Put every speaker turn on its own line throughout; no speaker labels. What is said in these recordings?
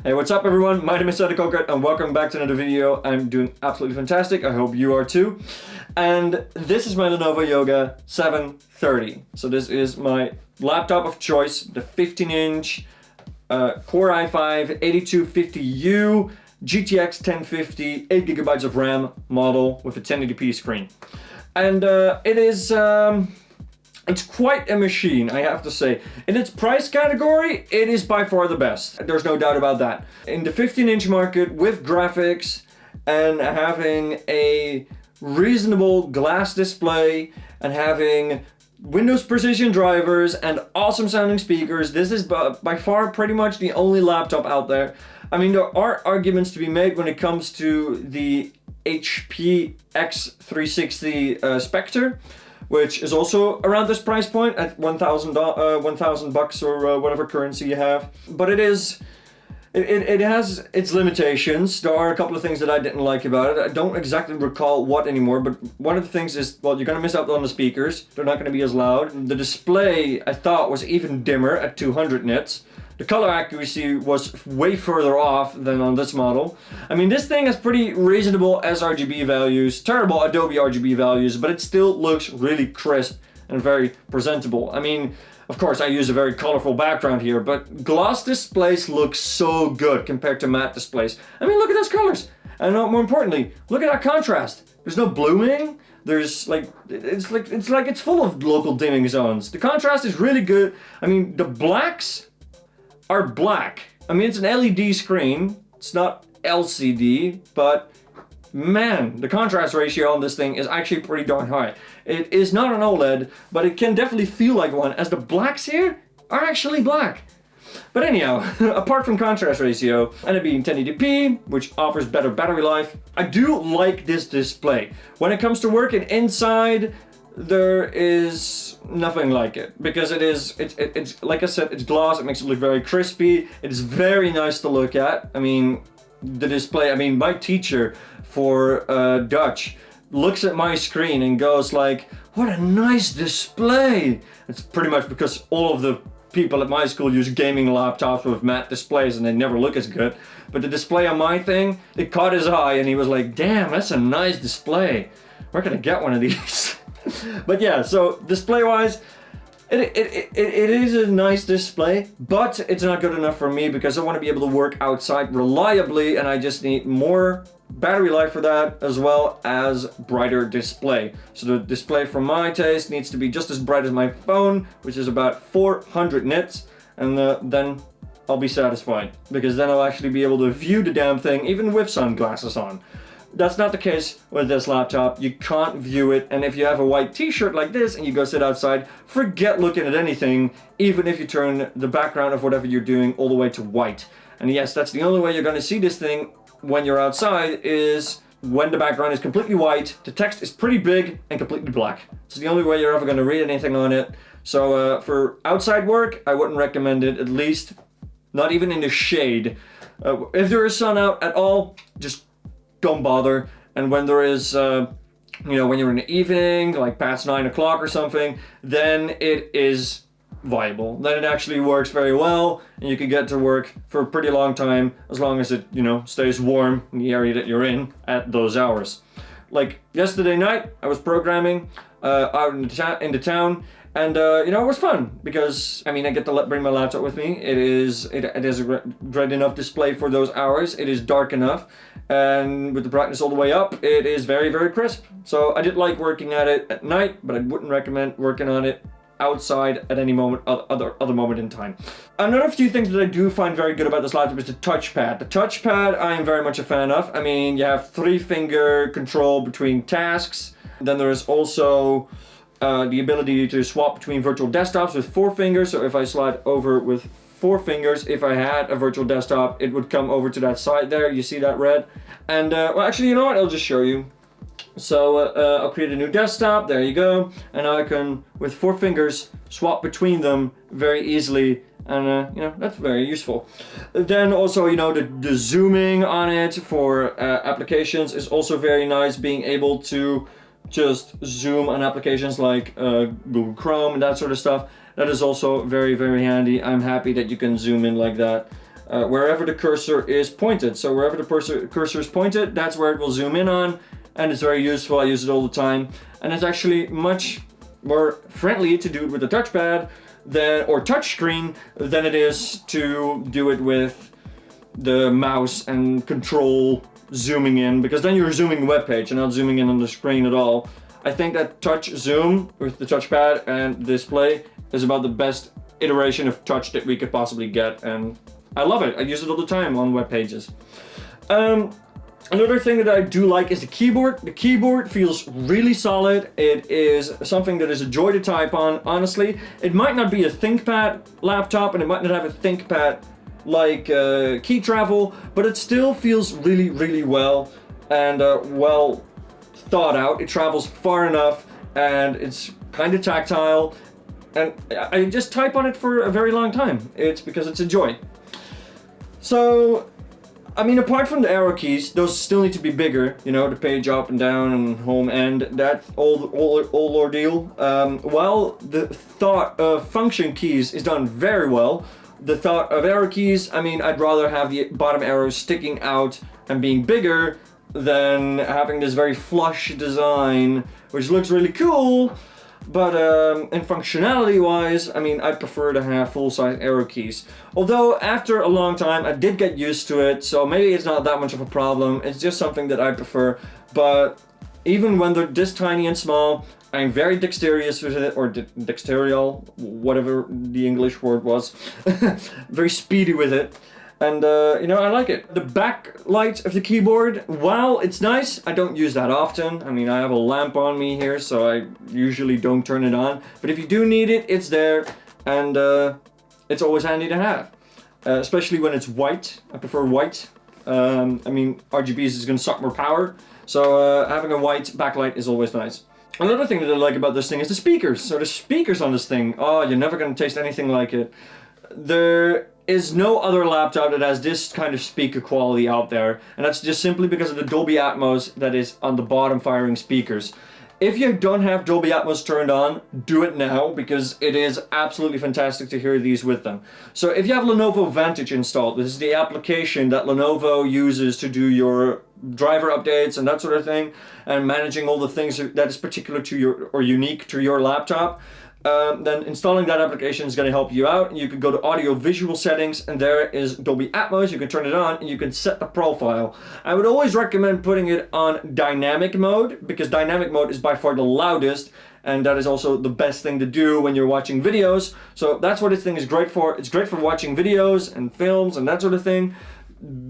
Hey, what's up everyone? My name is Concrete and welcome back to another video. I'm doing absolutely fantastic. I hope you are too. And this is my Lenovo Yoga 730. So this is my laptop of choice, the 15-inch Core i5 8250U GTX 1050, 8GB of RAM model with a 1080p screen. And it is... it's quite a machine, I have to say. In its price category, it is by far the best. There's no doubt about that. In the 15-inch market with graphics and having a reasonable glass display and having Windows Precision drivers and awesome sounding speakers, this is by far pretty much the only laptop out there. I mean, there are arguments to be made when it comes to the HP X360 Spectre, which is also around this price point at $1,000 or whatever currency you have. But it has its limitations. There are a couple of things that I didn't like about it. I don't exactly recall what anymore, but one of the things is, well, you're gonna miss out on the speakers. They're not gonna be as loud. The display, I thought, was even dimmer at 200 nits. The color accuracy was way further off than on this model. I mean, this thing has pretty reasonable sRGB values, terrible Adobe RGB values, but it still looks really crisp and very presentable. I mean, of course, I use a very colorful background here, but gloss displays look so good compared to matte displays. I mean, look at those colors. And more importantly, look at that contrast. There's no blooming. There's it's full of local dimming zones. The contrast is really good. I mean, the blacks are black. I mean, it's an LED screen. It's not LCD, but man, the contrast ratio on this thing is actually pretty darn high. It is not an OLED, but it can definitely feel like one, as the blacks here are actually black. But anyhow, apart from contrast ratio and it being 1080p, which offers better battery life, I do like this display. When it comes to working inside, there is nothing like it, because it's like I said, it's gloss. It makes it look very crispy. It's very nice to look at. I mean, the display, I mean, my teacher for Dutch looks at my screen and goes like, what a nice display. It's pretty much because all of the people at my school use gaming laptops with matte displays and they never look as good. But the display on my thing, it caught his eye and he was like, damn, that's a nice display. Where can I get one of these? But yeah, so display wise, it is a nice display, but it's not good enough for me because I want to be able to work outside reliably, and I just need more battery life for that, as well as brighter display. So the display for my taste needs to be just as bright as my phone, which is about 400 nits, and then I'll be satisfied, because then I'll actually be able to view the damn thing even with sunglasses on. That's not the case with this laptop. You can't view it, and if you have a white t-shirt like this and you go sit outside, forget looking at anything, even if you turn the background of whatever you're doing all the way to white. And yes, that's the only way you're going to see this thing when you're outside, is when the background is completely white, the text is pretty big and completely black. It's the only way you're ever going to read anything on it. So for outside work, I wouldn't recommend it, at least not even in the shade. If there is sun out at all, just don't bother. And when there is, you know, when you're in the evening, like past 9 o'clock or something, then it is viable. Then it actually works very well, and you can get to work for a pretty long time, as long as it, you know, stays warm in the area that you're in at those hours. Like yesterday night, I was programming out in the town, and you know, it was fun because, I mean, I get to bring my laptop with me. It is a great enough display for those hours. It is dark enough, and with the brightness all the way up, it is very, very crisp. So I did like working at it at night, but I wouldn't recommend working on it outside at any moment, other moment in time. Another few things that I do find very good about this laptop is the touchpad. The touchpad I am very much a fan of. I mean, you have 3-finger control between tasks. Then there is also the ability to swap between virtual desktops with 4 fingers. So if I slide over with 4 fingers, if I had a virtual desktop, it would come over to that side there. You see that red? And well, actually, you know what? I'll just show you. So I'll create a new desktop. There you go. And I can, with 4 fingers, swap between them very easily. And you know, that's very useful. Then also, you know, the zooming on it for applications is also very nice. Being able to just zoom on applications like Google Chrome and that sort of stuff. That is also very, very handy. I'm happy that you can zoom in like that. wherever the cursor is pointed. So wherever the cursor is pointed, that's where it will zoom in on, and it's very useful. I use it all the time, and it's actually much more friendly to do it with a touchpad or touch screen than it is to do it with the mouse and control zooming in, because then you're zooming the web page and not zooming in on the screen at all. I think that touch zoom with the touchpad and display is about the best iteration of touch that we could possibly get, and I love it. I use it all the time on web pages. Another thing that I do like is the keyboard. The keyboard feels really solid. It is something that is a joy to type on, honestly. It might not be a ThinkPad laptop, and it might not have a ThinkPad like key travel, but it still feels really, really well and well thought out. It travels far enough, and it's kind of tactile, and I just type on it for a very long time. It's because it's a joy. So, I mean, apart from the arrow keys, those still need to be bigger, you know, the page up and down and home end, that all ordeal. While the thought of function keys is done very well, the thought of arrow keys, I mean, I'd rather have the bottom arrows sticking out and being bigger than having this very flush design, which looks really cool, but in functionality wise, I mean, I prefer to have full-size arrow keys. Although after a long time I did get used to it, so maybe it's not that much of a problem. It's just something that I prefer. But even when they're this tiny and small, I'm very dexterous with it, or dexterial, whatever the English word was. Very speedy with it. And, you know, I like it. The backlight of the keyboard, while it's nice, I don't use that often. I mean, I have a lamp on me here, so I usually don't turn it on. But if you do need it, it's there, and it's always handy to have. Especially when it's white. I prefer white. I mean, RGBs is going to suck more power, so having a white backlight is always nice. Another thing that I like about this thing is the speakers. So the speakers on this thing, oh, you're never going to taste anything like it. There is no other laptop that has this kind of speaker quality out there, and that's just simply because of the Dolby Atmos that is on the bottom firing speakers. If you don't have Dolby Atmos turned on, do it now, because it is absolutely fantastic to hear these with them. So if you have Lenovo Vantage installed, this is the application that Lenovo uses to do your driver updates and that sort of thing, and managing all the things that is particular to your, or unique to your laptop, then installing that application is going to help you out. You can go to audio visual settings, and there is Dolby Atmos. You can turn it on and you can set the profile. I would always recommend putting it on dynamic mode, because dynamic mode is by far the loudest, and that is also the best thing to do when you're watching videos. So that's what this thing is great for. It's great for watching videos and films and that sort of thing,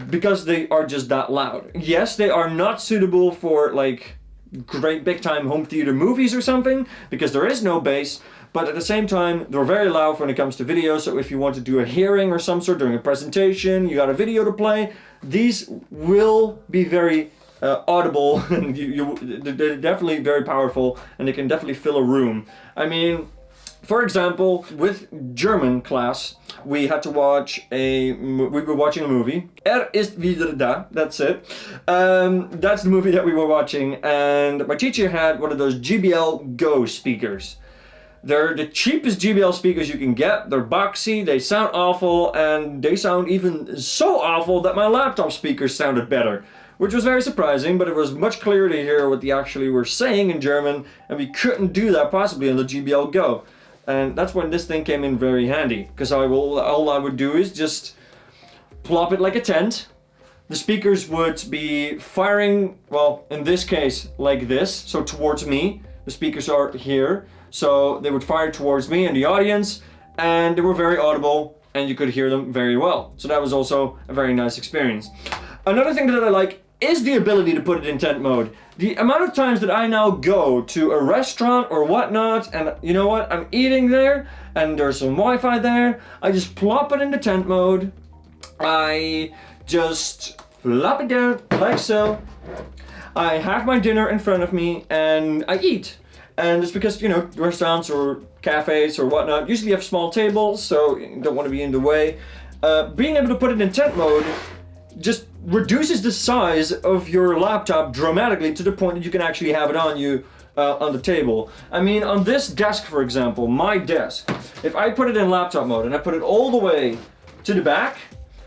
because they are just that loud. Yes, they are not suitable for like great big time home theater movies or something, because there is no bass. But at the same time, they're very loud when it comes to video, so if you want to do a hearing or some sort during a presentation, you got a video to play, these will be very audible, and they're definitely very powerful, and they can definitely fill a room. I mean, for example, with German class, we had to watch we were watching a movie. Ist wieder da, that's it. That's the movie that we were watching, and my teacher had one of those JBL Go speakers. They're the cheapest JBL speakers you can get. They're boxy, they sound awful, and they sound even so awful that my laptop speakers sounded better, which was very surprising, but it was much clearer to hear what they actually were saying in German, and we couldn't do that possibly on the JBL Go. And that's when this thing came in very handy, because all I would do is just plop it like a tent. The speakers would be firing, well, in this case, like this, so towards me. The speakers are here. So they would fire towards me and the audience, and they were very audible, and you could hear them very well. So that was also a very nice experience. Another thing that I like is the ability to put it in tent mode. The amount of times that I now go to a restaurant or whatnot, and you know what, I'm eating there, and there's some Wi-Fi there, I just plop it into tent mode, I just plop it down like so, I have my dinner in front of me, and I eat. And it's because, you know, restaurants or cafes or whatnot usually have small tables, so you don't want to be in the way. Being able to put it in tent mode just reduces the size of your laptop dramatically, to the point that you can actually have it on you on the table. I mean, on this desk, for example, my desk, if I put it in laptop mode and I put it all the way to the back,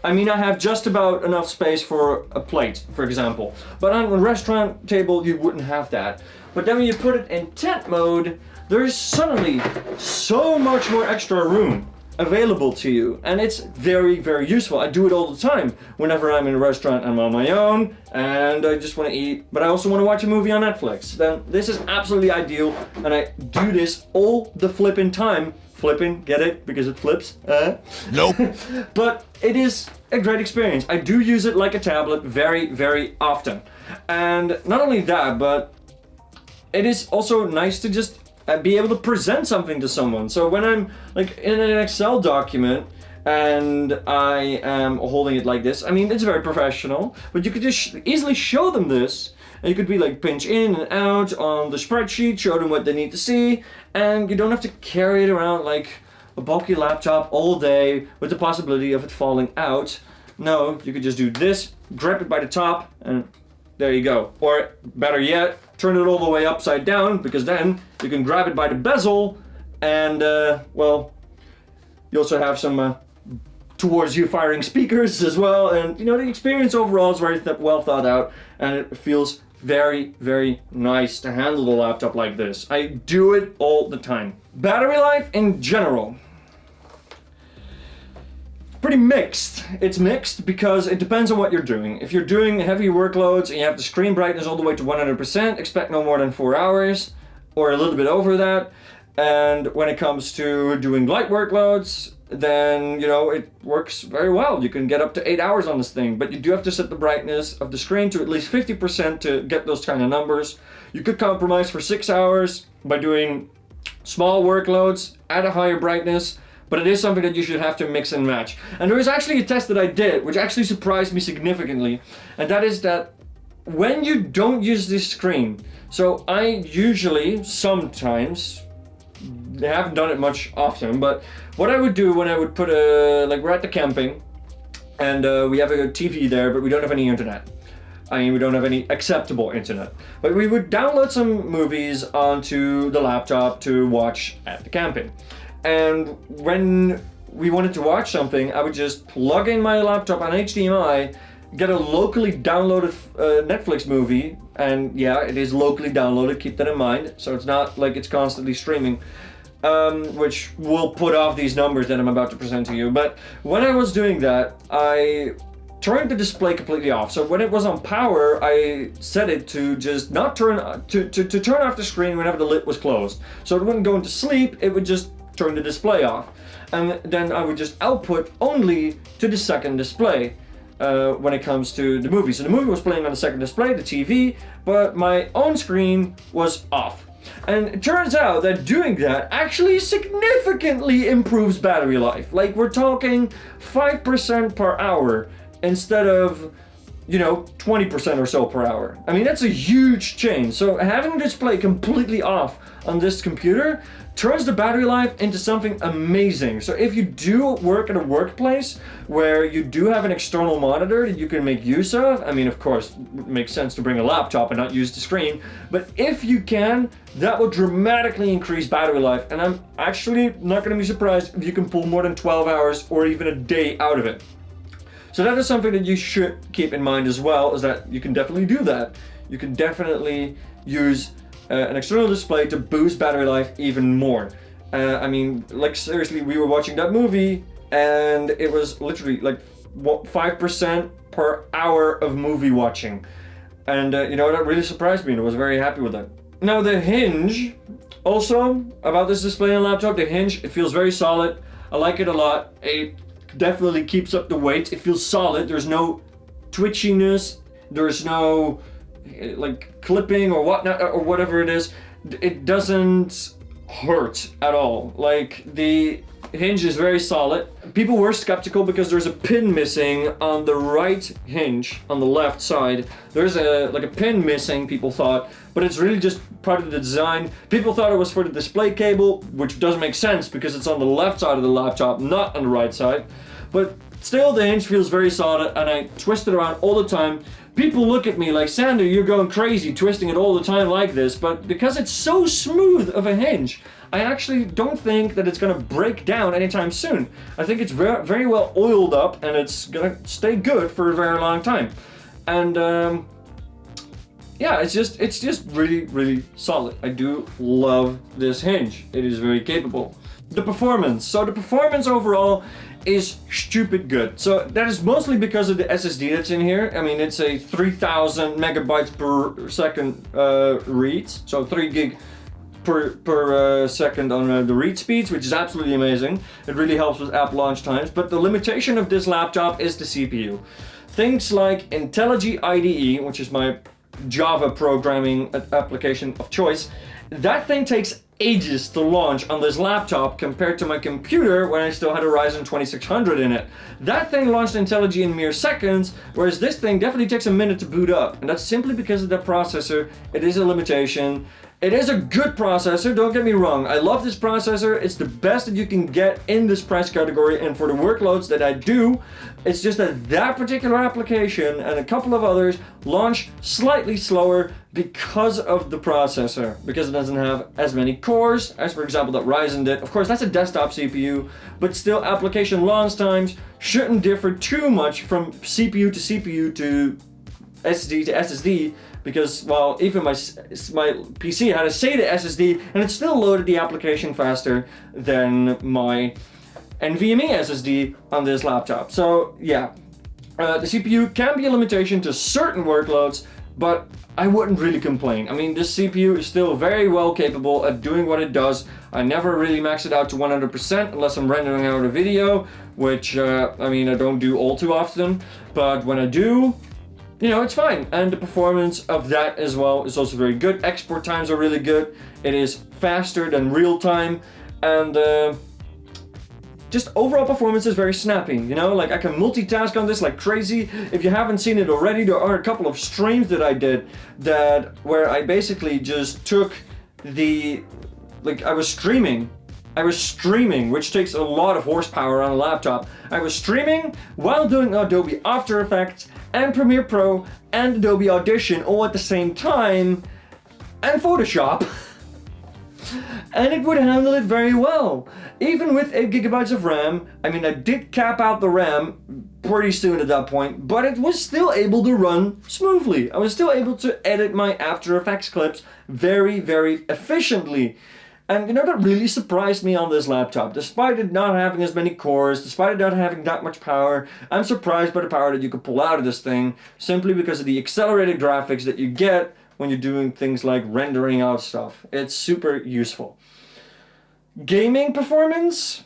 I mean, I have just about enough space for a plate, for example. But on a restaurant table, you wouldn't have that. But then when you put it in tent mode, there's suddenly so much more extra room available to you, and it's very, very useful. I do it all the time whenever I'm in a restaurant. I'm on my own and I just want to eat, but I also want to watch a movie on Netflix. Then this is absolutely ideal, and I do this all the flipping time. Flipping, get it? Because it flips?
Nope.
But it is a great experience. I do use it like a tablet very, very often. And not only that, but it is also nice to just be able to present something to someone. So when I'm like in an Excel document and I am holding it like this, I mean, it's very professional, but you could just easily show them this, and you could be like pinch in and out on the spreadsheet, show them what they need to see, and you don't have to carry it around like a bulky laptop all day with the possibility of it falling out. No, you could just do this, grab it by the top, and there you go. Or better yet, turn it all the way upside down, because then you can grab it by the bezel, and well, you also have some towards you firing speakers as well, and you know, the experience overall is very well thought out, and it feels very, very nice to handle the laptop like this. I do it all the time. Battery life in general, pretty mixed. It's mixed because it depends on what you're doing. If you're doing heavy workloads and you have the screen brightness all the way to 100%, expect no more than 4 hours, or a little bit over that. And when it comes to doing light workloads, then, you know, it works very well. You can get up to 8 hours on this thing, but you do have to set the brightness of the screen to at least 50% to get those kind of numbers. You could compromise for 6 hours by doing small workloads at a higher brightness, but it is something that you should have to mix and match. And there is actually a test that I did, which actually surprised me significantly, and that is that when you don't use this screen, so I usually, sometimes, I haven't done it much often, but what I would do when I would put like we're at the camping, and we have a TV there, but we don't have any internet. I mean, we don't have any acceptable internet. But we would download some movies onto the laptop to watch at the camping. And when we wanted to watch something, I would just plug in my laptop on HDMI, get a locally downloaded Netflix movie, and yeah, it is locally downloaded, keep that in mind, so it's not like it's constantly streaming, which will put off these numbers that I'm about to present to you. But when I was doing that, I turned the display completely off. So when it was on power, I set it to just not turn to turn off the screen whenever the lid was closed. So it wouldn't go into sleep, it would just turn the display off. And then I would just output only to the second display when it comes to the movie. So the movie was playing on the second display, the TV, but my own screen was off. And it turns out that doing that actually significantly improves battery life. Like, we're talking 5% per hour instead of, you know, 20% or so per hour. I mean, that's a huge change. So having the display completely off on this computer turns the battery life into something amazing. So if you do work at a workplace where you do have an external monitor that you can make use of, I mean, of course, it makes sense to bring a laptop and not use the screen, but if you can, that will dramatically increase battery life. And I'm actually not gonna be surprised if you can pull more than 12 hours or even a day out of it. So that is something that you should keep in mind as well, is that you can definitely do that. You can definitely use an external display to boost battery life even more. I mean, like, seriously, we were watching that movie and it was literally like 5% per hour of movie watching. And you know, that really surprised me and I was very happy with that. Now the hinge, also about this display and laptop, the hinge, it feels very solid. I like it a lot. It definitely keeps up the weight. It feels solid. There's no twitchiness. There's no like clipping or whatnot or whatever it is. It doesn't hurt at all. Like, the hinge is very solid. People were skeptical because there's a pin missing on the right hinge on the left side. There's a pin missing, people thought, but it's really just part of the design. People thought it was for the display cable, which doesn't make sense because it's on the left side of the laptop, not on the right side. But still the hinge feels very solid, and I twist it around all the time. People look at me like, Sander, you're going crazy twisting it all the time like this, but because it's so smooth of a hinge, I actually don't think that it's gonna break down anytime soon. I think it's very, very well oiled up, and it's gonna stay good for a very long time. And yeah, it's just really, really solid. I do love this hinge. It is very capable. The performance. So the performance overall is stupid good. So that is mostly because of the SSD that's in here. I mean, it's a 3000 megabytes per second reads, so 3 gig per second on the read speeds, which is absolutely amazing. It really helps with app launch times. But the limitation of this laptop is the CPU. Things like IntelliJ IDE, which is my Java programming application of choice, that thing takes ages to launch on this laptop compared to my computer when I still had a Ryzen 2600 in it. That thing launched IntelliJ in mere seconds, whereas this thing definitely takes a minute to boot up. And that's simply because of the processor. It is a limitation. It is a good processor, don't get me wrong. I love this processor. It's the best that you can get in this price category, and for the workloads that I do, it's just that that particular application and a couple of others launch slightly slower because of the processor, because it doesn't have as many cores as, for example, that Ryzen did. Of course, that's a desktop CPU, but still application launch times shouldn't differ too much from CPU to CPU to SSD to SSD, because, well, even my PC had a SATA SSD and it still loaded the application faster than my NVMe SSD on this laptop. So yeah, the CPU can be a limitation to certain workloads, but I wouldn't really complain. I mean, this CPU is still very well capable at doing what it does. I never really max it out to 100% unless I'm rendering out a video, which, I mean, I don't do all too often, but when I do, you know, it's fine. And the performance of that as well is also very good. Export times are really good. It is faster than real time, and just overall performance is very snappy, you know, like I can multitask on this like crazy. If you haven't seen it already, there are a couple of streams that I did where I basically just took I was streaming, which takes a lot of horsepower on a laptop. I was streaming while doing Adobe After Effects and Premiere Pro and Adobe Audition all at the same time, and Photoshop. And it would handle it very well. Even with 8 gigabytes of RAM, I mean, I did cap out the RAM pretty soon at that point, but it was still able to run smoothly. I was still able to edit my After Effects clips very, very efficiently. And you know, that really surprised me on this laptop. Despite it not having as many cores, despite it not having that much power, I'm surprised by the power that you could pull out of this thing, simply because of the accelerated graphics that you get when you're doing things like rendering out stuff. It's super useful. Gaming performance?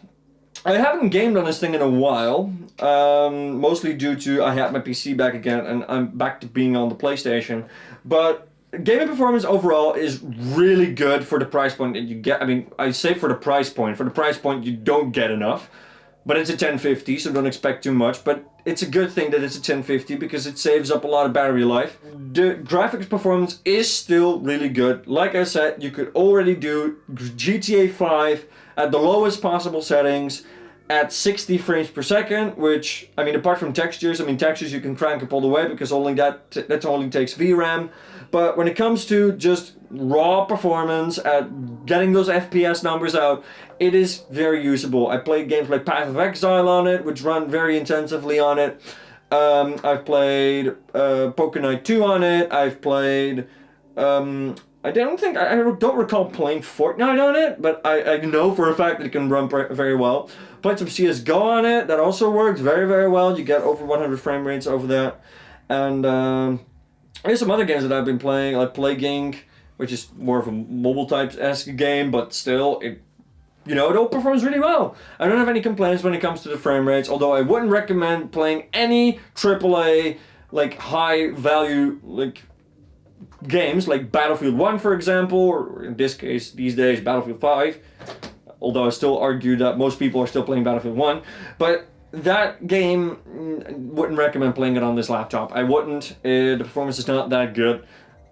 I haven't gamed on this thing in a while, mostly due to I had my PC back again and I'm back to being on the PlayStation. But gaming performance overall is really good for the price point that you get. I mean, I say for the price point. For the price point, you don't get enough. But it's a 1050, so don't expect too much. But it's a good thing that it's a 1050 because it saves up a lot of battery life. The graphics performance is still really good. Like I said, you could already do GTA 5 at the lowest possible settings at 60 frames per second, which, I mean, apart from textures, I mean, textures you can crank up all the way because only that only takes VRAM. But when it comes to just raw performance at getting those FPS numbers out, it is very usable. I played games like Path of Exile on it, which run very intensively on it. I've played Poker Night 2 on it. I've played, I don't recall playing Fortnite on it, but I know for a fact that it can run very well. Played some CSGO on it, that also works very, very well. You get over 100 frame rates over that. And there's some other games that I've been playing, like Plague Inc., which is more of a mobile type-esque game, but still, it all performs really well. I don't have any complaints when it comes to the frame rates, although I wouldn't recommend playing any AAA, like, high-value, like, games, like Battlefield 1, for example, or in this case, these days, Battlefield 5, although I still argue that most people are still playing Battlefield 1, but that game, wouldn't recommend playing it on this laptop. I wouldn't. The performance is not that good,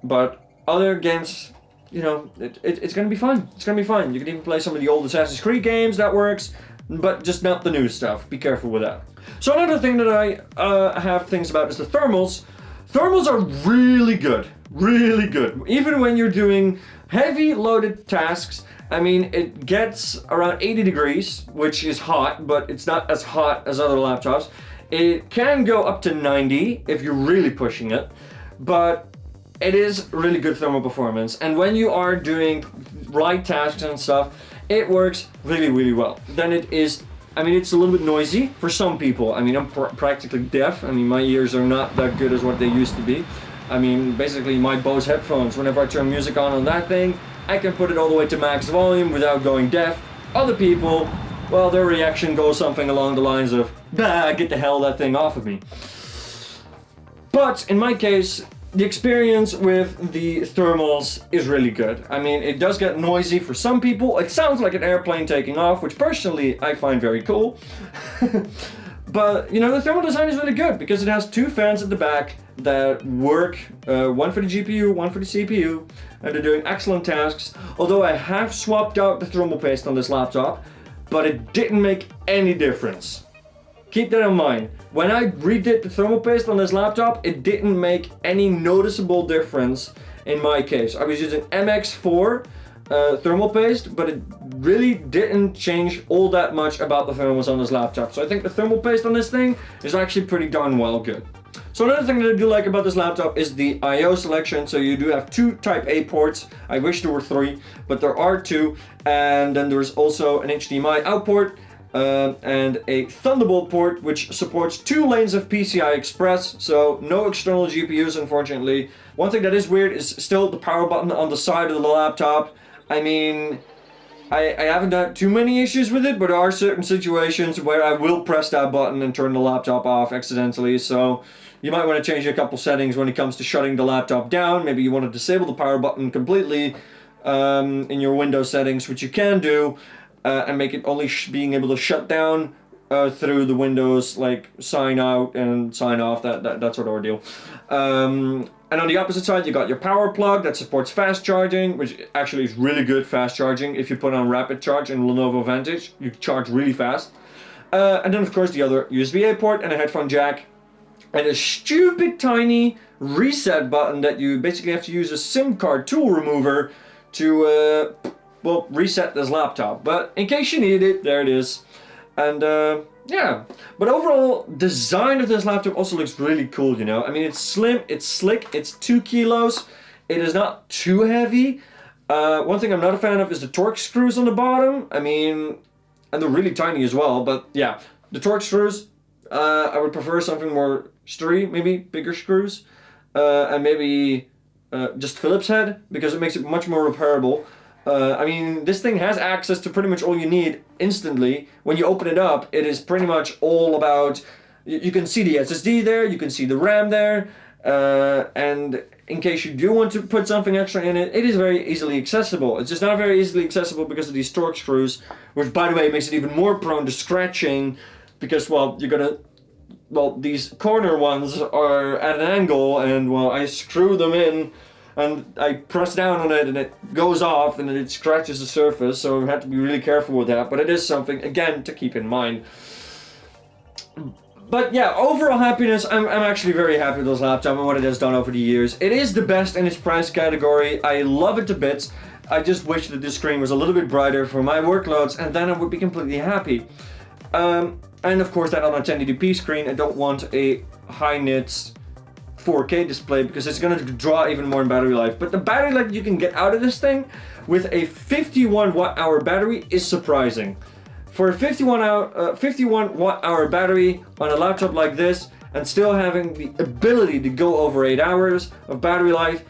but other games, you know, it's gonna be fine. It's gonna be fine. You can even play some of the old Assassin's Creed games, that works. but just not the new stuff. Be careful with that. So another thing that I have things about is the thermals. Thermals are really good, really good. Even when you're doing heavy loaded tasks, I mean, it gets around 80 degrees, which is hot, but it's not as hot as other laptops. It can go up to 90 if you're really pushing it, but it is really good thermal performance. And when you are doing light tasks and stuff, it works really, really well. Then it is, I mean, it's a little bit noisy for some people. I mean, I'm practically deaf. I mean, my ears are not that good as what they used to be. I mean, basically my Bose headphones, whenever I turn music on that thing, I can put it all the way to max volume without going deaf. Other people, well, their reaction goes something along the lines of, bah, get the hell that thing off of me. But in my case, the experience with the thermals is really good. I mean, it does get noisy for some people. It sounds like an airplane taking off, which personally I find very cool. But, you know, the thermal design is really good because it has two fans at the back that work, one for the GPU, one for the CPU, and they're doing excellent tasks. Although I have swapped out the thermal paste on this laptop, but it didn't make any difference. Keep that in mind. When I redid the thermal paste on this laptop, it didn't make any noticeable difference in my case. I was using MX4 thermal paste, but it really didn't change all that much about the thermals on this laptop. So I think the thermal paste on this thing is actually pretty darn well good. So another thing that I do like about this laptop is the I/O selection. So you do have two Type A ports. I wish there were three, but there are two. And then there's also an HDMI out port and a Thunderbolt port, which supports 2 lanes of PCI Express. So no external GPUs, unfortunately. One thing that is weird is still the power button on the side of the laptop. I mean, I haven't had too many issues with it, but there are certain situations where I will press that button and turn the laptop off accidentally. So you might want to change a couple settings when it comes to shutting the laptop down. Maybe you want to disable the power button completely in your Windows settings, which you can do, and make it only being able to shut down through the Windows, like sign out and sign off, that sort of ordeal. And on the opposite side, you got your power plug that supports fast charging, which actually is really good fast charging. If you put on rapid charge in Lenovo Vantage, you charge really fast. And then of course the other USB-A port and a headphone jack. And a stupid tiny reset button that you basically have to use a SIM card tool remover to, well, reset this laptop. But in case you need it, there it is. And yeah, but overall design of this laptop also looks really cool, you know. I mean, it's slim, it's slick, it's 2 kilos. It is not too heavy. One thing I'm not a fan of is the torque screws on the bottom. I mean, and they're really tiny as well, but yeah, the torque screws, I would prefer something more sturdy, maybe bigger screws, and maybe just Phillips head, because it makes it much more repairable. I mean, this thing has access to pretty much all you need instantly. When you open it up, it is pretty much all about, you can see the SSD there, you can see the RAM there, and in case you do want to put something extra in it, it is very easily accessible. It's just not very easily accessible because of these torque screws, which by the way makes it even more prone to scratching, because, well, you're gonna, well, these corner ones are at an angle, and, well, I screw them in, and I press down on it and it goes off and then it scratches the surface, so you have to be really careful with that, but it is something, again, to keep in mind. But yeah, overall happiness, I'm actually very happy with this laptop and what it has done over the years. It is the best in its price category. I love it to bits. I just wish that this screen was a little bit brighter for my workloads, and then I would be completely happy. And of course that on a 1080p screen, I don't want a high-nits 4K display because it's going to draw even more in battery life. But the battery life you can get out of this thing with a 51 watt-hour battery is surprising. For a 51 watt-hour battery on a laptop like this, and still having the ability to go over 8 hours of battery life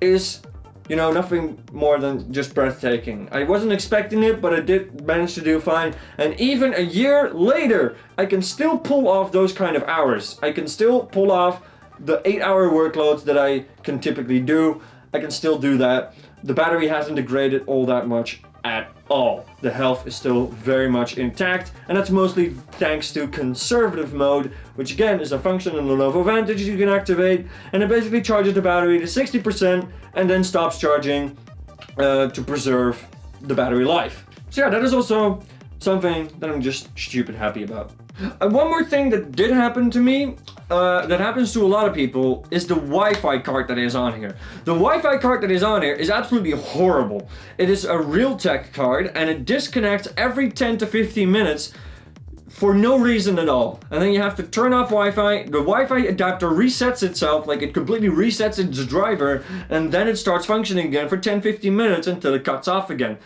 is, you know, nothing more than just breathtaking. I wasn't expecting it, but I did manage to do fine. And even a year later, I can still pull off those kind of hours. I can still pull off the 8-hour workloads that I can typically do. I can still do that. The battery hasn't degraded all that much at all. The health is still very much intact, and that's mostly thanks to conservative mode, which again is a function in Lenovo Vantage you can activate, and it basically charges the battery to 60% and then stops charging to preserve the battery life. So yeah, that is also something that I'm just stupid happy about. And one more thing that did happen to me, that happens to a lot of people, is the Wi-Fi card that is on here. The Wi-Fi card that is on here is absolutely horrible. It is a Realtek card and it disconnects every 10 to 15 minutes for no reason at all. And then you have to turn off Wi-Fi, the Wi-Fi adapter resets itself, like it completely resets its driver, and then it starts functioning again for 10-15 minutes until it cuts off again.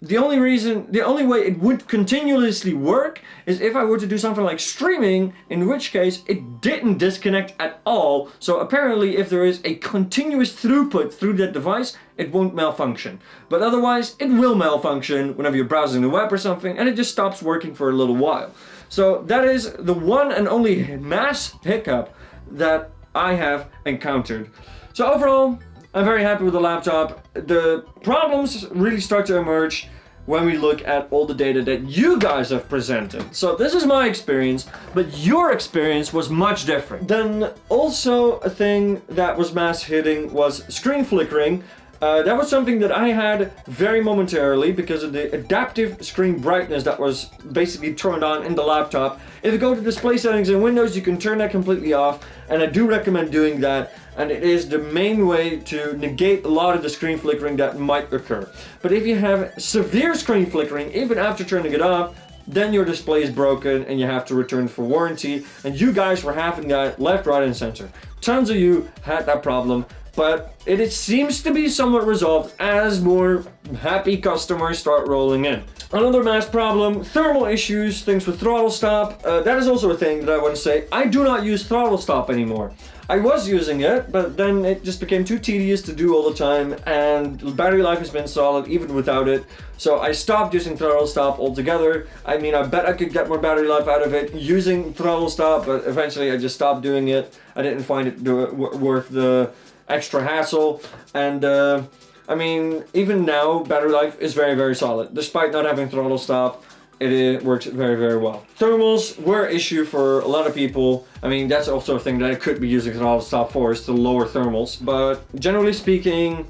The only way it would continuously work is if I were to do something like streaming, in which case it didn't disconnect at all. So apparently if there is a continuous throughput through that device, it won't malfunction. But otherwise, it will malfunction whenever you're browsing the web or something, and it just stops working for a little while. So that is the one and only mass hiccup that I have encountered. So overall, I'm very happy with the laptop. The problems really start to emerge when we look at all the data that you guys have presented. So this is my experience, but your experience was much different. Then also a thing that was mass hitting was screen flickering. That was something that I had very momentarily because of the adaptive screen brightness that was basically turned on in the laptop. If you go to display settings in Windows, you can turn that completely off, and I do recommend doing that, and it is the main way to negate a lot of the screen flickering that might occur. But if you have severe screen flickering, even after turning it off, then your display is broken and you have to return for warranty, and you guys were having that left, right, and center. Tons of you had that problem. But it seems to be somewhat resolved as more happy customers start rolling in. Another mass problem, thermal issues, things with throttle stop. That is also a thing that I want to say. I do not use throttle stop anymore. I was using it, but then it just became too tedious to do all the time, and the battery life has been solid even without it. So I stopped using throttle stop altogether. I mean, I bet I could get more battery life out of it using throttle stop, but eventually I just stopped doing it. I didn't find it worth the extra hassle, and I mean, even now battery life is very, very solid. Despite not having throttle stop, it works very, very well. Thermals were an issue for a lot of people. I mean, that's also a thing that I could be using throttle stop for, is to lower thermals. But generally speaking,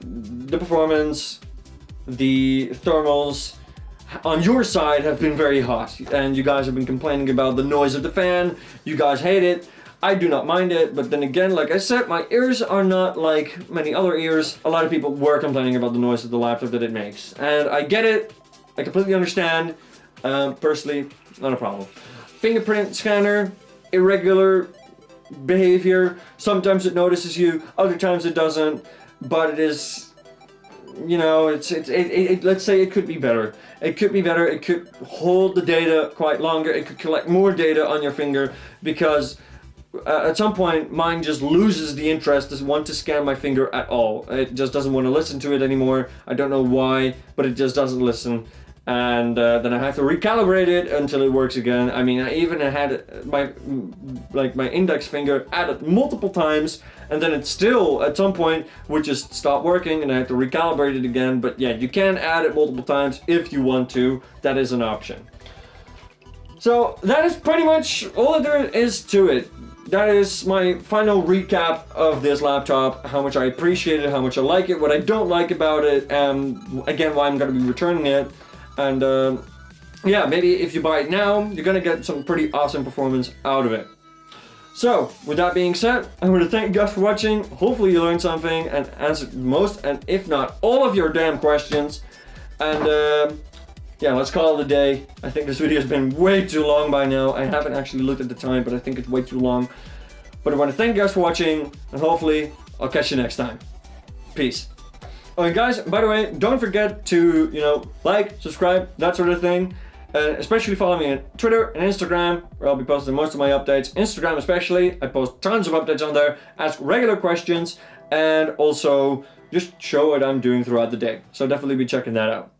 the performance, the thermals on your side have been very hot, and you guys have been complaining about the noise of the fan. You guys hate it. I do not mind it, but then again, like I said, my ears are not like many other ears. A lot of people were complaining about the noise of the laptop that it makes, and I get it. I completely understand. Personally, not a problem. Fingerprint scanner, irregular behavior. Sometimes it notices you, other times it doesn't, but it is, you know, let's say it could be better. It could be better. It could hold the data quite longer. It could collect more data on your finger, because at some point mine just loses the interest, doesn't want to scan my finger at all. It just doesn't want to listen to it anymore. I don't know why, but it just doesn't listen. And then I have to recalibrate it until it works again. I mean, I even had my index finger added multiple times, and then it still at some point would just stop working, and I have to recalibrate it again. But yeah, you can add it multiple times if you want to. That is an option. So that is pretty much all that there is to it. That is my final recap of this laptop, how much I appreciate it, how much I like it, what I don't like about it, again, why I'm going to be returning it, and yeah, maybe if you buy it now, you're going to get some pretty awesome performance out of it. So, with that being said, I want to thank you guys for watching. Hopefully you learned something and answered most, and if not, all of your damn questions, and yeah, let's call it a day. I think this video has been way too long by now. I haven't actually looked at the time, but I think it's way too long. But I want to thank you guys for watching, and hopefully I'll catch you next time. Peace. Oh, and guys, by the way, don't forget to, you know, like, subscribe, that sort of thing. Especially follow me on Twitter and Instagram, where I'll be posting most of my updates. Instagram especially, I post tons of updates on there, ask regular questions, and also just show what I'm doing throughout the day. So definitely be checking that out.